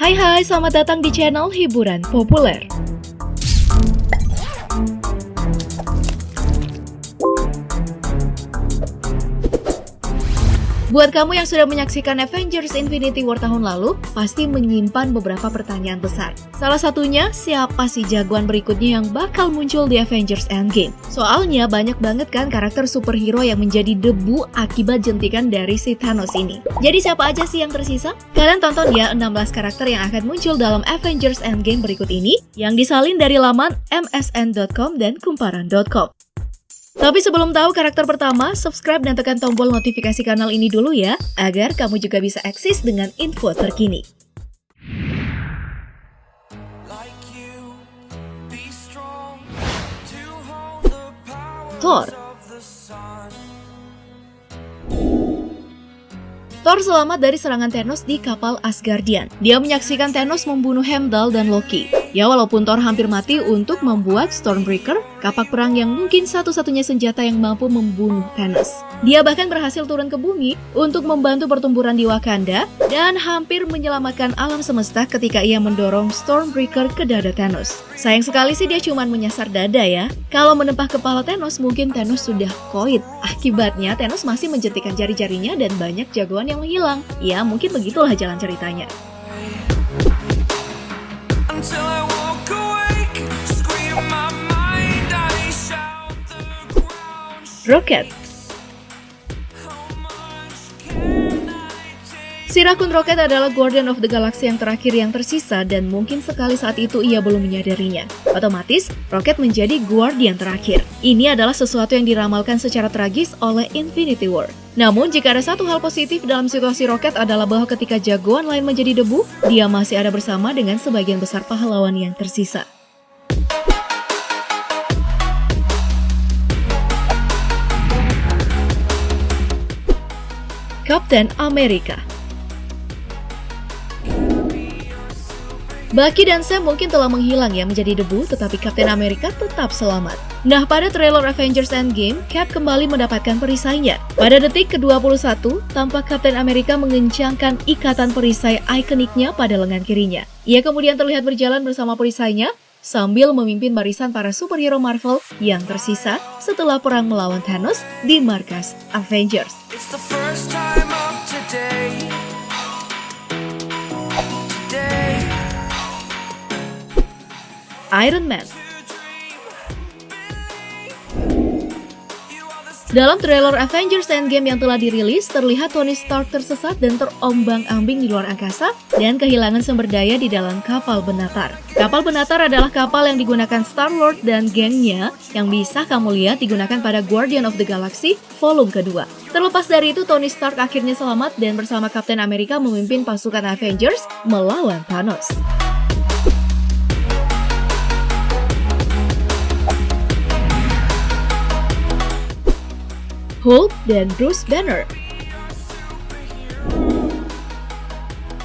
Hai, selamat datang di channel Hiburan Populer. Buat kamu yang sudah menyaksikan Avengers Infinity War tahun lalu, pasti menyimpan beberapa pertanyaan besar. Salah satunya, siapa sih jagoan berikutnya yang bakal muncul di Avengers Endgame? Soalnya banyak banget kan karakter superhero yang menjadi debu akibat jentikan dari si Thanos ini. Jadi siapa aja sih yang tersisa? Kalian tonton ya 16 karakter yang akan muncul dalam Avengers Endgame berikut ini, yang disalin dari laman msn.com dan kumparan.com. Tapi sebelum tahu karakter pertama, subscribe dan tekan tombol notifikasi kanal ini dulu ya, agar kamu juga bisa eksis dengan info terkini. Thor. Thor selamat dari serangan Thanos di kapal Asgardian. Dia menyaksikan Thanos membunuh Heimdall dan Loki. Ya, walaupun Thor hampir mati untuk membuat Stormbreaker, kapak perang yang mungkin satu-satunya senjata yang mampu membunuh Thanos. Dia bahkan berhasil turun ke bumi untuk membantu pertempuran di Wakanda dan hampir menyelamatkan alam semesta ketika ia mendorong Stormbreaker ke dada Thanos. Sayang sekali sih dia cuma menyasar dada ya. Kalau menempah kepala Thanos, mungkin Thanos sudah koit. Akibatnya Thanos masih menjentikan jari-jarinya dan banyak jagoan yang menghilang. Ya, mungkin begitulah jalan ceritanya. Rocket. Si Rakun Rocket adalah Guardian of the Galaxy yang terakhir yang tersisa dan mungkin sekali saat itu ia belum menyadarinya. Otomatis, Rocket menjadi Guardian terakhir. Ini adalah sesuatu yang diramalkan secara tragis oleh Infinity War. Namun, jika ada satu hal positif dalam situasi Rocket adalah bahwa ketika jagoan lain menjadi debu, dia masih ada bersama dengan sebagian besar pahlawan yang tersisa. Captain America. Bucky dan Sam mungkin telah menghilang ya menjadi debu, tetapi Captain America tetap selamat. Nah, pada trailer Avengers Endgame, Cap kembali mendapatkan perisainya. Pada detik ke-21, tampak Captain America mengencangkan ikatan perisai ikoniknya pada lengan kirinya. Ia kemudian terlihat berjalan bersama perisainya, sambil memimpin barisan para superhero Marvel yang tersisa setelah perang melawan Thanos di markas Avengers. Iron Man. Dalam trailer Avengers Endgame yang telah dirilis, terlihat Tony Stark tersesat dan terombang-ambing di luar angkasa dan kehilangan sumber daya di dalam kapal Benatar. Kapal Benatar adalah kapal yang digunakan Star-Lord dan gengnya yang bisa kamu lihat digunakan pada Guardian of the Galaxy volume kedua. Terlepas dari itu, Tony Stark akhirnya selamat dan bersama Captain America memimpin pasukan Avengers melawan Thanos. Hulk dan Bruce Banner.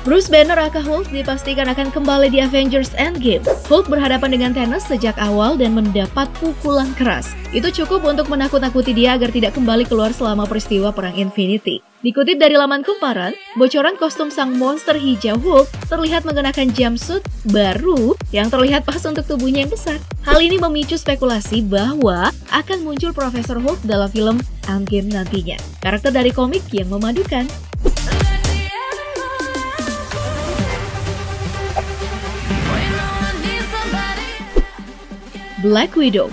Bruce Banner aka Hulk dipastikan akan kembali di Avengers Endgame. Hulk berhadapan dengan Thanos sejak awal dan mendapat pukulan keras. Itu cukup untuk menakut-nakuti dia agar tidak kembali keluar selama peristiwa Perang Infinity. Dikutip dari laman Kumparan, bocoran kostum sang monster hijau Hulk terlihat mengenakan jumpsuit baru yang terlihat pas untuk tubuhnya yang besar. Hal ini memicu spekulasi bahwa akan muncul Profesor Hulk dalam film Endgame nantinya. Karakter dari komik yang memadukan. Black Widow.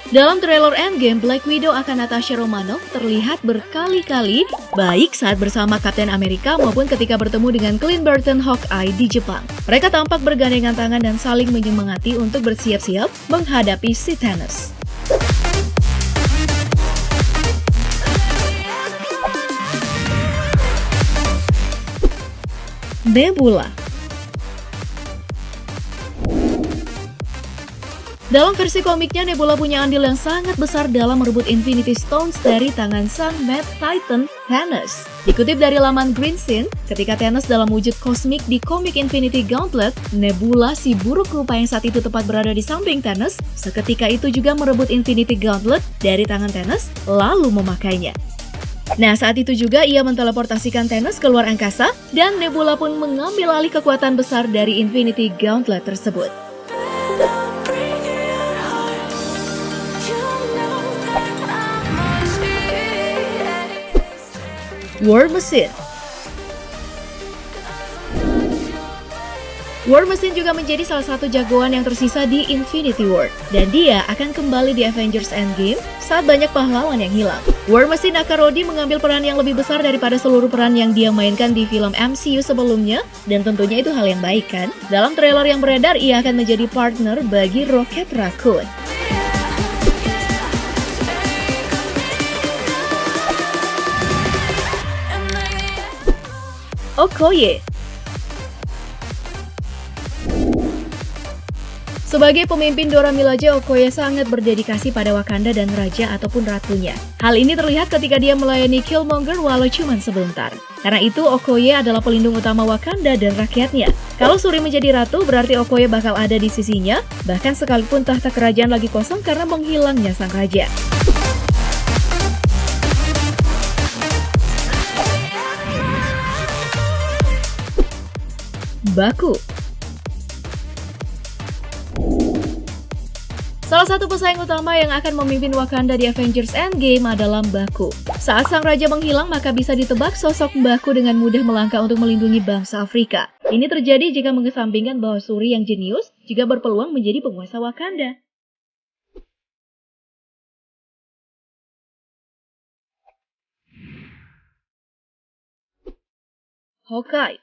Dalam trailer Endgame, Black Widow akan Natasha Romanoff terlihat berkali-kali baik saat bersama Captain America maupun ketika bertemu dengan Clint Barton Hawkeye di Jepang. Mereka tampak bergandengan tangan dan saling menyemangati untuk bersiap-siap menghadapi si Thanos. Nebula. Dalam versi komiknya, Nebula punya andil yang sangat besar dalam merebut Infinity Stones dari tangan sang Mad Titan Thanos. Dikutip dari laman Green Scene, ketika Thanos dalam wujud kosmik di komik Infinity Gauntlet, Nebula si buruk rupa yang saat itu tepat berada di samping Thanos, seketika itu juga merebut Infinity Gauntlet dari tangan Thanos, lalu memakainya. Nah, saat itu juga ia menteleportasikan Thanos ke luar angkasa, dan Nebula pun mengambil alih kekuatan besar dari Infinity Gauntlet tersebut. War Machine. War Machine juga menjadi salah satu jagoan yang tersisa di Infinity War, dan dia akan kembali di Avengers Endgame saat banyak pahlawan yang hilang. War Machine aka Rhodey mengambil peran yang lebih besar daripada seluruh peran yang dia mainkan di film MCU sebelumnya, dan tentunya itu hal yang baik kan? Dalam trailer yang beredar, ia akan menjadi partner bagi Rocket Raccoon. Okoye. Sebagai pemimpin Dora Milaje, Okoye sangat berdedikasi pada Wakanda dan raja ataupun ratunya. Hal ini terlihat ketika dia melayani Killmonger walau cuma sebentar. Karena itu, Okoye adalah pelindung utama Wakanda dan rakyatnya. Kalau Shuri menjadi ratu, berarti Okoye bakal ada di sisinya, bahkan sekalipun tahta kerajaan lagi kosong karena menghilangnya sang raja. Baku. Salah satu pesaing utama yang akan memimpin Wakanda di Avengers Endgame adalah Baku. Saat sang raja menghilang, maka bisa ditebak sosok Baku dengan mudah melangkah untuk melindungi bangsa Afrika. Ini terjadi jika mengesampingkan bahwa Shuri yang jenius juga berpeluang menjadi penguasa Wakanda. Hawkeye.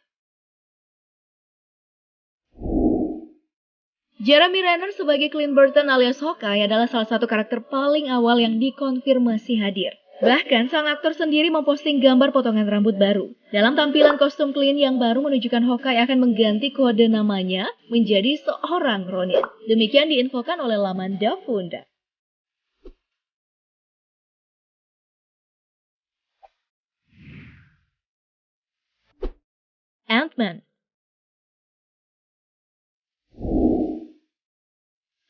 Jeremy Renner sebagai Clint Barton alias Hawkeye adalah salah satu karakter paling awal yang dikonfirmasi hadir. Bahkan sang aktor sendiri memposting gambar potongan rambut baru. Dalam tampilan kostum Clint yang baru menunjukkan Hawkeye akan mengganti kode namanya menjadi seorang Ronin. Demikian diinfokan oleh laman Dafunda. Ant-Man.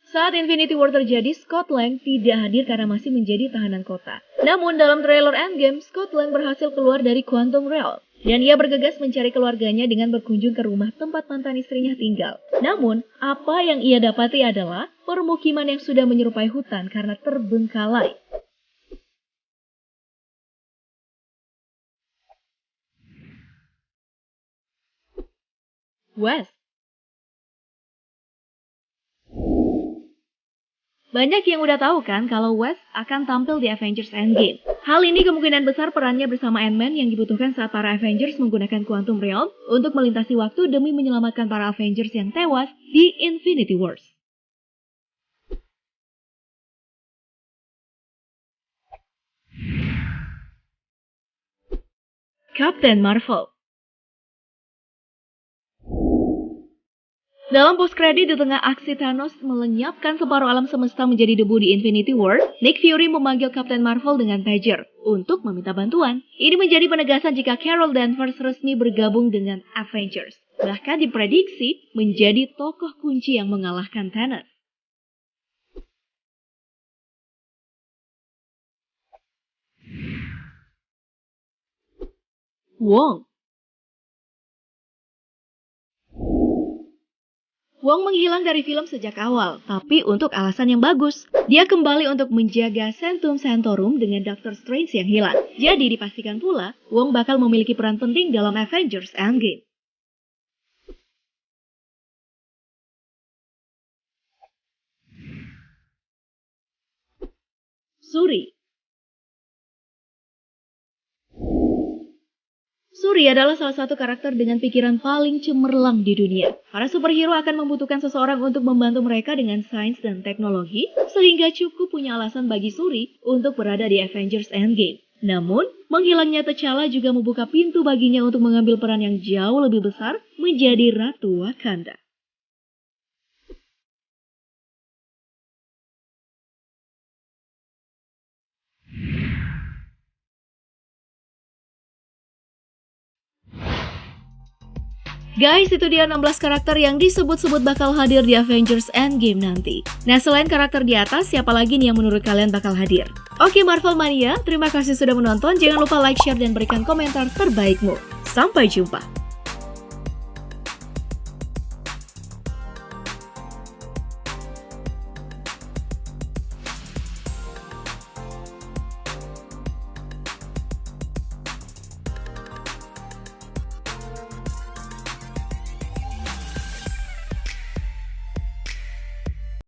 Saat Infinity War terjadi, Scott Lang tidak hadir karena masih menjadi tahanan kota. Namun dalam trailer Endgame, Scott Lang berhasil keluar dari Quantum Realm. Dan ia bergegas mencari keluarganya dengan berkunjung ke rumah tempat mantan istrinya tinggal. Namun, apa yang ia dapati adalah permukiman yang sudah menyerupai hutan karena terbengkalai. West. Banyak yang udah tahu kan kalau West akan tampil di Avengers Endgame. Hal ini kemungkinan besar perannya bersama Ant-Man yang dibutuhkan saat para Avengers menggunakan Quantum Realm untuk melintasi waktu demi menyelamatkan para Avengers yang tewas di Infinity Wars. Captain Marvel. Dalam post-credit di tengah aksi Thanos melenyapkan separuh alam semesta menjadi debu di Infinity War, Nick Fury memanggil Captain Marvel dengan pager untuk meminta bantuan. Ini menjadi penegasan jika Carol Danvers resmi bergabung dengan Avengers. Bahkan diprediksi menjadi tokoh kunci yang mengalahkan Thanos. Wong. Wong menghilang dari film sejak awal, tapi untuk alasan yang bagus. Dia kembali untuk menjaga Centum Sanctorum dengan Doctor Strange yang hilang. Jadi dipastikan pula, Wong bakal memiliki peran penting dalam Avengers Endgame. Shuri. Shuri adalah salah satu karakter dengan pikiran paling cemerlang di dunia. Para superhero akan membutuhkan seseorang untuk membantu mereka dengan sains dan teknologi, sehingga cukup punya alasan bagi Shuri untuk berada di Avengers Endgame. Namun, menghilangnya T'Challa juga membuka pintu baginya untuk mengambil peran yang jauh lebih besar menjadi Ratu Wakanda. Guys, itu dia 16 karakter yang disebut-sebut bakal hadir di Avengers Endgame nanti. Nah, selain karakter di atas, siapa lagi nih yang menurut kalian bakal hadir? Oke, Marvel Mania, terima kasih sudah menonton. Jangan lupa like, share, dan berikan komentar terbaikmu. Sampai jumpa!